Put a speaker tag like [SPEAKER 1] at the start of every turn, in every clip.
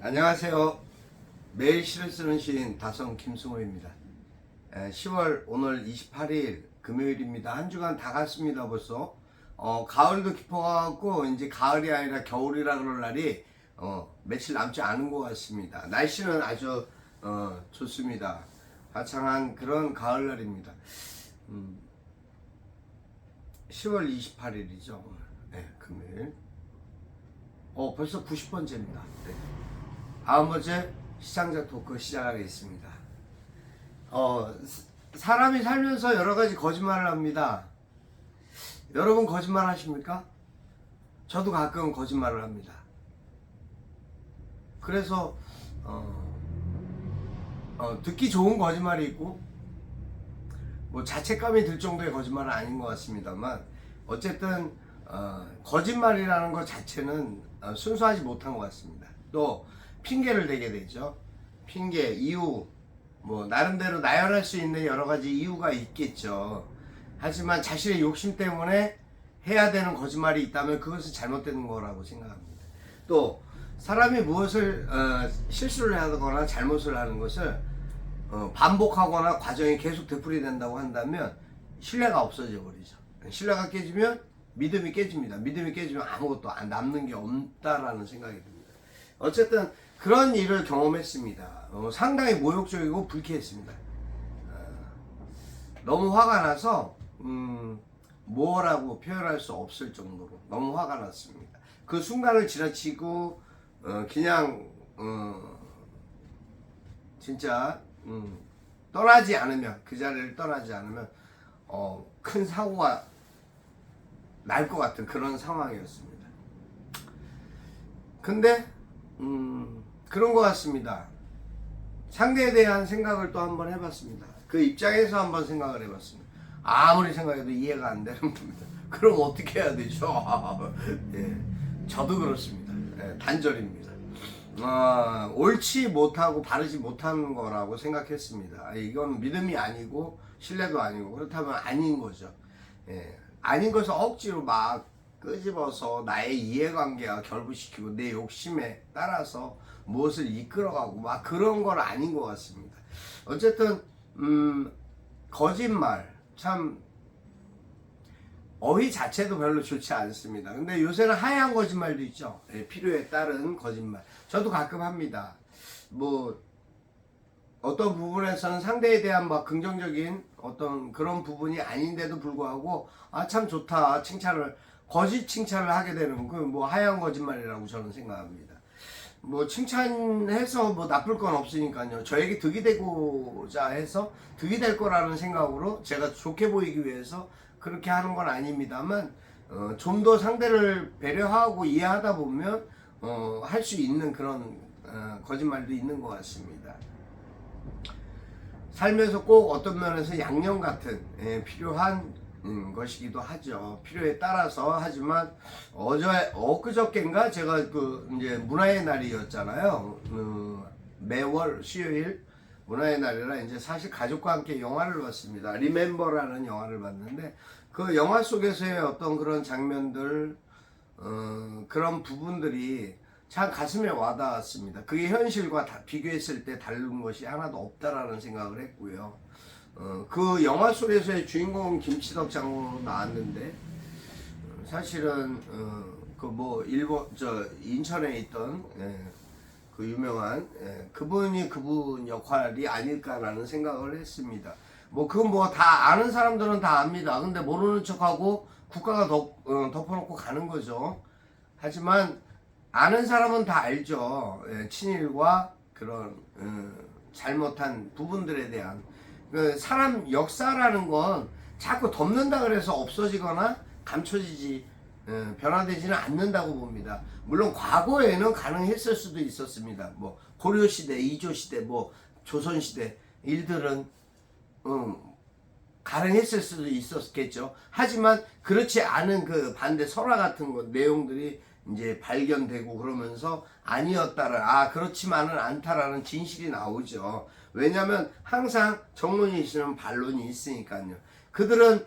[SPEAKER 1] 안녕하세요. 매일 시를 쓰는 시인 다성 김승호입니다. 10월 오늘 28일 금요일입니다. 한 주간 다 갔습니다 벌써. 가을도 깊어가고 이제 가을이 아니라 겨울이라 그럴 날이 며칠 남지 않은 것 같습니다. 날씨는 아주 좋습니다. 화창한 그런 가을날입니다. 10월 28일이죠 오늘. 네, 금요일. 벌써 90번째입니다. 네. 9번째 시상자 토크 시작하겠습니다. 사람이 살면서 여러가지 거짓말을 합니다. 여러분 거짓말 하십니까? 저도 가끔 거짓말을 합니다. 그래서 듣기 좋은 거짓말이 있고 뭐 자책감이 들 정도의 거짓말은 아닌 것 같습니다만 어쨌든 거짓말이라는 것 자체는 순수하지 못한 것 같습니다. 또 핑계를 대게 되죠. 핑계, 이유, 뭐 나름대로 나열할 수 있는 여러 가지 이유가 있겠죠. 하지만 자신의 욕심 때문에 해야 되는 거짓말이 있다면 그것은 잘못된 거라고 생각합니다. 또 사람이 무엇을 실수를 하거나 잘못을 하는 것을 반복하거나 과정이 계속 되풀이된다고 한다면 신뢰가 없어져 버리죠. 신뢰가 깨지면 믿음이 깨집니다. 믿음이 깨지면 아무것도 안 남는 게 없다라는 생각이 듭니다. 어쨌든 그런 일을 경험했습니다. 상당히 모욕적이고 불쾌했습니다. 너무 화가 나서 뭐라고 표현할 수 없을 정도로 너무 화가 났습니다. 그 순간을 지나치고 그냥 진짜 떠나지 않으면 그 자리를 떠나지 않으면 큰 사고가 날 것 같은 그런 상황이었습니다. 근데 그런 것 같습니다. 상대에 대한 생각을 또 한번 해봤습니다. 그 입장에서 한번 생각을 해봤습니다. 아무리 생각해도 이해가 안 되는 겁니다. 그럼 어떻게 해야 되죠? 예, 저도 그렇습니다. 예, 단절입니다. 옳지 못하고 바르지 못한 거라고 생각했습니다. 이건 믿음이 아니고 신뢰도 아니고 그렇다면 아닌 거죠. 예, 아닌 것을 억지로 막 끄집어서 나의 이해관계와 결부시키고 내 욕심에 따라서 무엇을 이끌어가고 막 그런 건 아닌 것 같습니다. 어쨌든 거짓말 참 어휘 자체도 별로 좋지 않습니다. 근데 요새는 하얀 거짓말도 있죠. 네, 필요에 따른 거짓말 저도 가끔 합니다. 뭐 어떤 부분에서는 상대에 대한 막 긍정적인 어떤 그런 부분이 아닌데도 불구하고 참 좋다 칭찬을 거짓 칭찬을 하게 되는 그 뭐 하얀 거짓말이라고 저는 생각합니다. 뭐 칭찬해서 뭐 나쁠 건 없으니까요. 저에게 득이 되고자 해서 득이 될 거라는 생각으로 제가 좋게 보이기 위해서 그렇게 하는 건 아닙니다만 좀 더 상대를 배려하고 이해하다 보면 할 수 있는 그런 거짓말도 있는 것 같습니다. 살면서 꼭 어떤 면에서 양념 같은 필요한 것이기도 하죠. 필요에 따라서. 하지만 엊그저께인가 제가 이제 문화의 날이었잖아요. 매월 수요일 문화의 날이라 이제 사실 가족과 함께 영화를 봤습니다. 리멤버라는 영화를 봤는데 그 영화 속에서의 어떤 그런 장면들 그런 부분들이 참 가슴에 와닿았습니다. 그게 현실과 비교했을 때 다른 것이 하나도 없다라는 생각을 했고요. 그 영화 속에서의 주인공은 김치덕 장으로 나왔는데 사실은 그 뭐 일본 인천에 있던 그 유명한 그분이 그분 역할이 아닐까라는 생각을 했습니다. 뭐 그건 뭐 다 아는 사람들은 다 압니다. 근데 모르는 척하고 국가가 덮어놓고 가는 거죠. 하지만 아는 사람은 다 알죠. 친일과 그런 잘못한 부분들에 대한 사람 역사라는 건 자꾸 덮는다 그래서 없어지거나 감춰지지 변화되지는 않는다고 봅니다. 물론 과거에는 가능했을 수도 있었습니다. 뭐 고려시대, 이조시대, 뭐 조선시대 일들은 가능했을 수도 있었겠죠. 하지만 그렇지 않은 그 반대 설화 같은 것 내용들이 이제 발견되고 그러면서 아니었다를 그렇지만은 않다라는 진실이 나오죠. 왜냐하면 항상 정론이 있으면 반론이 있으니까요. 그들은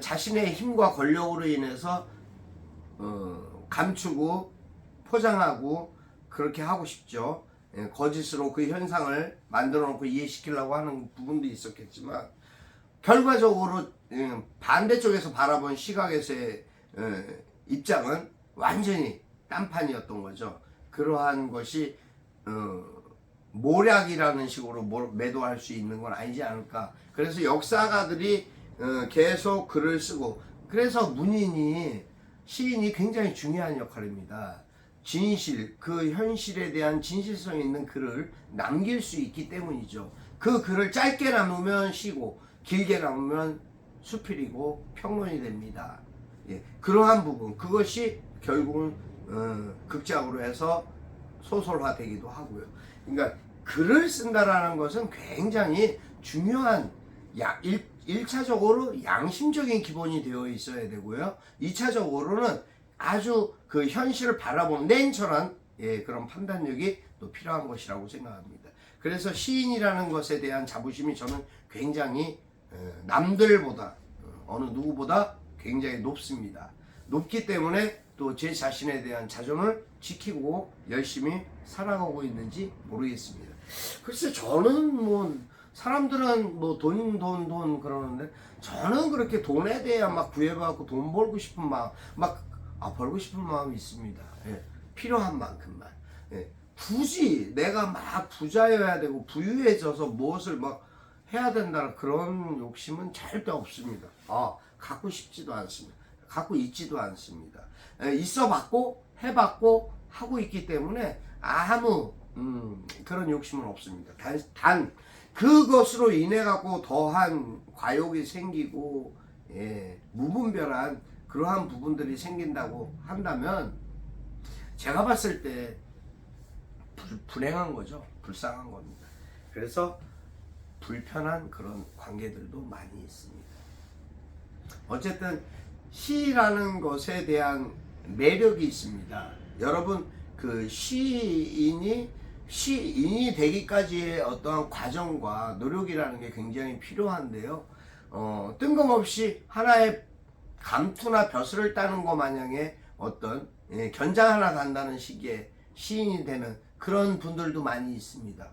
[SPEAKER 1] 자신의 힘과 권력으로 인해서 감추고 포장하고 그렇게 하고 싶죠. 거짓으로 그 현상을 만들어 놓고 이해시키려고 하는 부분도 있었겠지만 결과적으로 반대쪽에서 바라본 시각에서의 입장은 완전히 딴판이었던 거죠. 그러한 것이 모략이라는 식으로 매도할 수 있는 건 아니지 않을까. 그래서 역사가들이 계속 글을 쓰고, 그래서 문인이, 시인이 굉장히 중요한 역할입니다. 진실, 그 현실에 대한 진실성 있는 글을 남길 수 있기 때문이죠. 그 글을 짧게 남으면 시고 길게 남으면 수필이고 평론이 됩니다. 예, 그러한 부분, 그것이 결국은 극작으로 해서 소설화되기도 하고요. 그러니까 글을 쓴다라는 것은 굉장히 중요한 1차적으로 양심적인 기본이 되어 있어야 되고요. 2차적으로는 아주 그 현실을 바라보는 냉철한 그런 판단력이 또 필요한 것이라고 생각합니다. 그래서 시인이라는 것에 대한 자부심이 저는 굉장히 남들보다 어느 누구보다 굉장히 높습니다. 높기 때문에 또 제 자신에 대한 자존을 지키고 열심히 살아가고 있는지 모르겠습니다. 글쎄 저는 뭐 사람들은 뭐 돈 그러는데 저는 그렇게 돈에 대해 막 구애받고 돈 벌고 싶은 마음 벌고 싶은 마음이 있습니다. 예, 필요한 만큼만. 예, 굳이 내가 막 부자여야 되고 부유해져서 무엇을 막 해야 된다는 그런 욕심은 절대 없습니다. 갖고 싶지도 않습니다. 갖고 있지도 않습니다. 있어 봤고 해봤고 하고 있기 때문에 아무 그런 욕심은 없습니다. 단 그것으로 인해 갖고 더한 과욕이 생기고 무분별한 그러한 부분들이 생긴다고 한다면 제가 봤을 때 불행한 거죠. 불쌍한 겁니다. 그래서 불편한 그런 관계들도 많이 있습니다. 어쨌든 시라는 것에 대한 매력이 있습니다. 여러분 그 시인이 되기까지의 어떠한 과정과 노력이라는 게 굉장히 필요한데요. 뜬금없이 하나의 감투나 벼슬을 따는 것 마냥의 어떤 견장 하나 단다는 식의 시인이 되는 그런 분들도 많이 있습니다.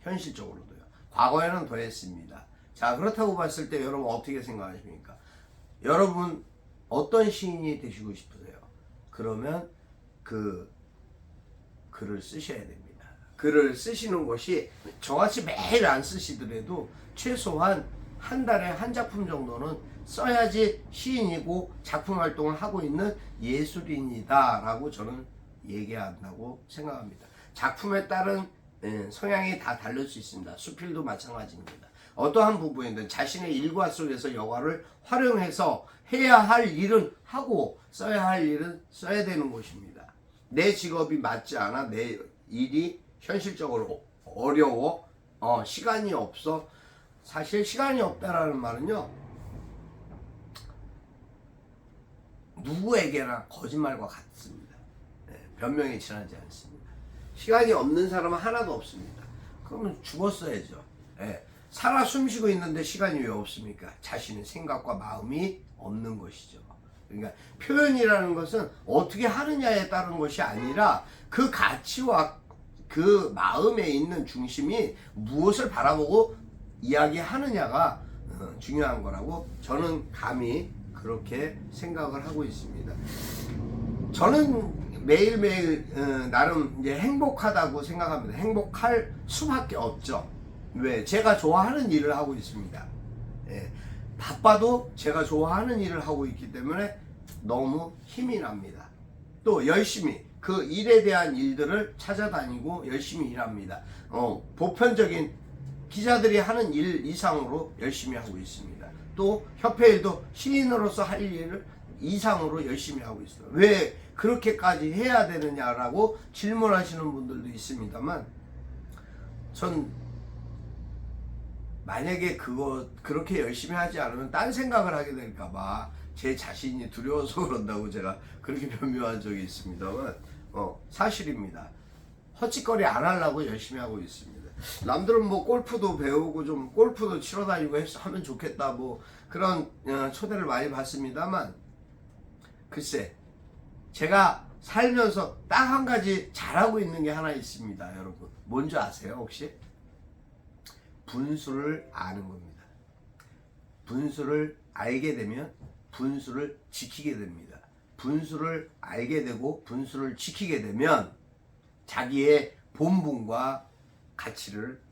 [SPEAKER 1] 현실적으로도요. 과거에는 더했습니다. 자, 그렇다고 봤을 때 여러분 어떻게 생각하십니까? 여러분 어떤 시인이 되시고 싶으세요? 그러면 그 글을 쓰셔야 됩니다. 글을 쓰시는 것이 저같이 매일 안 쓰시더라도 최소한 한 달에 한 작품 정도는 써야지 시인이고 작품 활동을 하고 있는 예술인이다 라고 저는 얘기한다고 생각합니다. 작품에 따른 성향이 다 다를 수 있습니다. 수필도 마찬가지입니다. 어떠한 부분이든 자신의 일과 속에서 여가를 활용해서 해야 할 일은 하고 써야 할 일은 써야 되는 것입니다. 내 직업이 맞지 않아, 내 일이 현실적으로 어려워, 시간이 없어. 사실 시간이 없다라는 말은요, 누구에게나 거짓말과 같습니다. 변명이 지나지 않습니다. 시간이 없는 사람은 하나도 없습니다. 그러면 죽었어야죠. 살아 숨쉬고 있는데 시간이 왜 없습니까? 자신의 생각과 마음이 없는 것이죠. 그러니까 표현이라는 것은 어떻게 하느냐에 따른 것이 아니라 그 가치와 그 마음에 있는 중심이 무엇을 바라보고 이야기하느냐가 중요한 거라고 저는 감히 그렇게 생각을 하고 있습니다. 저는 매일매일 나름 이제 행복하다고 생각합니다. 행복할 수밖에 없죠. 왜? 제가 좋아하는 일을 하고 있습니다. 바빠도 제가 좋아하는 일을 하고 있기 때문에 너무 힘이 납니다. 또 열심히 그 일에 대한 일들을 찾아다니고 열심히 일합니다. 보편적인 기자들이 하는 일 이상으로 열심히 하고 있습니다. 또 협회 일도 시인으로서 할 일을 이상으로 열심히 하고 있어요. 왜 그렇게까지 해야 되느냐라고 질문하시는 분들도 있습니다만, 전 만약에 그렇게 열심히 하지 않으면 딴 생각을 하게 될까봐 제 자신이 두려워서 그런다고 제가 그렇게 변명한 적이 있습니다만, 사실입니다. 헛짓거리 안 하려고 열심히 하고 있습니다. 남들은 뭐 골프도 배우고 좀 골프도 치러 다니고 하면 좋겠다 뭐 그런 초대를 많이 받습니다만, 글쎄 제가 살면서 딱 한 가지 잘하고 있는 게 하나 있습니다, 여러분. 뭔지 아세요, 혹시? 분수를 아는 겁니다. 분수를 알게 되면 분수를 지키게 됩니다. 분수를 알게 되고 분수를 지키게 되면 자기의 본분과 가치를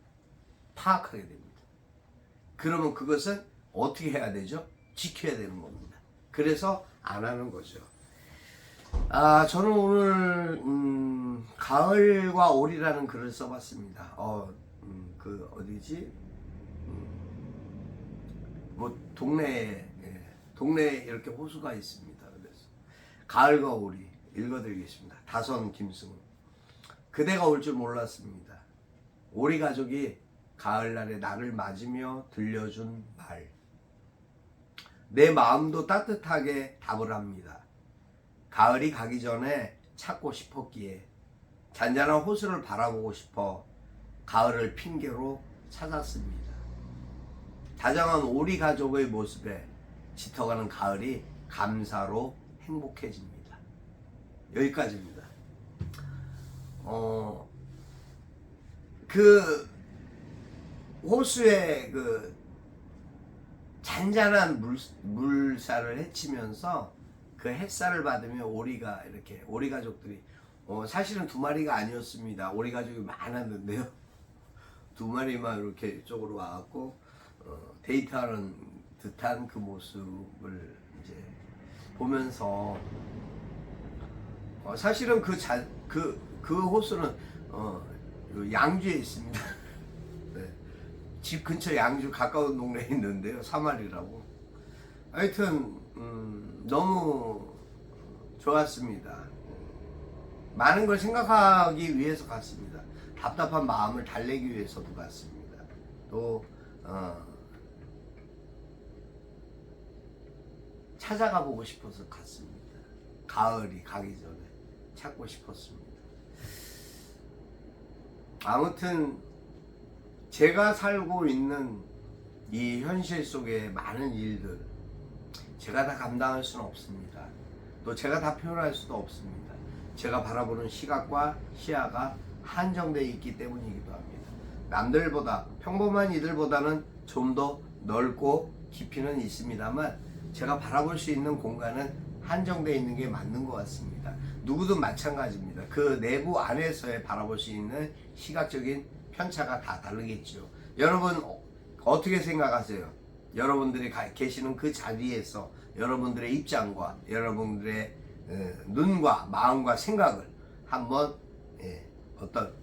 [SPEAKER 1] 파악하게 됩니다. 그러면 그것은 어떻게 해야 되죠? 지켜야 되는 겁니다. 그래서 안 하는 거죠. 저는 오늘 가을과 올이라는 글을 써봤습니다. 어디지? 뭐 동네에 이렇게 호수가 있습니다. 그래서 가을과 올이 읽어드리겠습니다. 다선 김승우. 그대가 올 줄 몰랐습니다. 오리 가족이 가을날에 나를 맞으며 들려준 말. 내 마음도 따뜻하게 답을 합니다. 가을이 가기 전에 찾고 싶었기에 잔잔한 호수를 바라보고 싶어 가을을 핑계로 찾았습니다. 다정한 오리 가족의 모습에 짙어가는 가을이 감사로 행복해집니다. 여기까지입니다. 그 호수에 그 잔잔한 물살을 헤치면서 그 햇살을 받으며 오리가 이렇게 오리 가족들이 사실은 두 마리가 아니었습니다. 오리 가족이 많았는데요. 두 마리만 이렇게 이쪽으로 와갖고 데이트하는 듯한 그 모습을 이제 보면서 사실은 그 호수는 양주에 있습니다. 네. 집 근처 양주 가까운 동네에 있는데요. 사마리라고. 하여튼 너무 좋았습니다. 많은 걸 생각하기 위해서 갔습니다. 답답한 마음을 달래기 위해서도 갔습니다. 또 찾아가 보고 싶어서 갔습니다. 가을이 가기 전에 찾고 싶었습니다. 아무튼 제가 살고 있는 이 현실 속에 많은 일들 제가 다 감당할 수는 없습니다. 또 제가 다 표현할 수도 없습니다. 제가 바라보는 시각과 시야가 한정되어 있기 때문이기도 합니다. 남들보다 평범한 이들보다는 좀 더 넓고 깊이는 있습니다만 제가 바라볼 수 있는 공간은 한정되어 있는 게 맞는 것 같습니다. 누구든 마찬가지입니다. 그 내부 안에서의 바라볼 수 있는 시각적인 편차가 다 다르겠죠. 여러분 어떻게 생각하세요? 여러분들이 계시는 그 자리에서 여러분들의 입장과 여러분들의 눈과 마음과 생각을 한번 어떤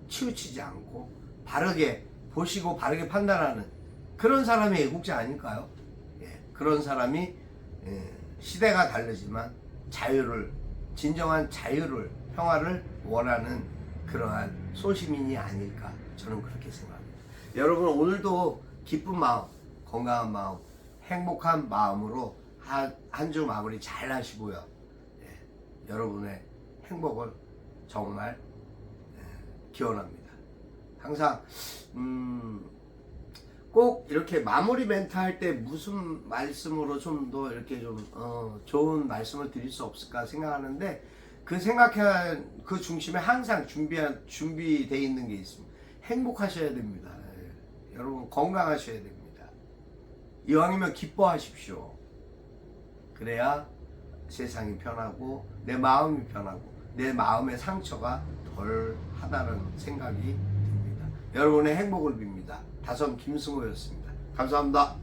[SPEAKER 1] 치우치지 않고 바르게 보시고 바르게 판단하는 그런 사람이 애국자 아닐까요? 그런 사람이 시대가 다르지만 자유를 진정한 자유를 평화를 원하는 그러한 소시민이 아닐까 저는 그렇게 생각합니다. 여러분 오늘도 기쁜 마음, 건강한 마음, 행복한 마음으로 한 주 마무리 잘 하시고요. 여러분의 행복을 정말 기원합니다. 항상 꼭 이렇게 마무리 멘트 할 때 무슨 말씀으로 좀 더 이렇게 좀 좋은 말씀을 드릴 수 없을까 생각하는데 그 생각한 그 중심에 항상 준비되어 있는 게 있습니다. 행복하셔야 됩니다. 여러분 건강하셔야 됩니다. 이왕이면 기뻐하십시오. 그래야 세상이 편하고 내 마음이 편하고 내 마음의 상처가 덜 하다는 생각이 듭니다. 여러분의 행복을 빕니다. 다솜 김승호였습니다. 감사합니다.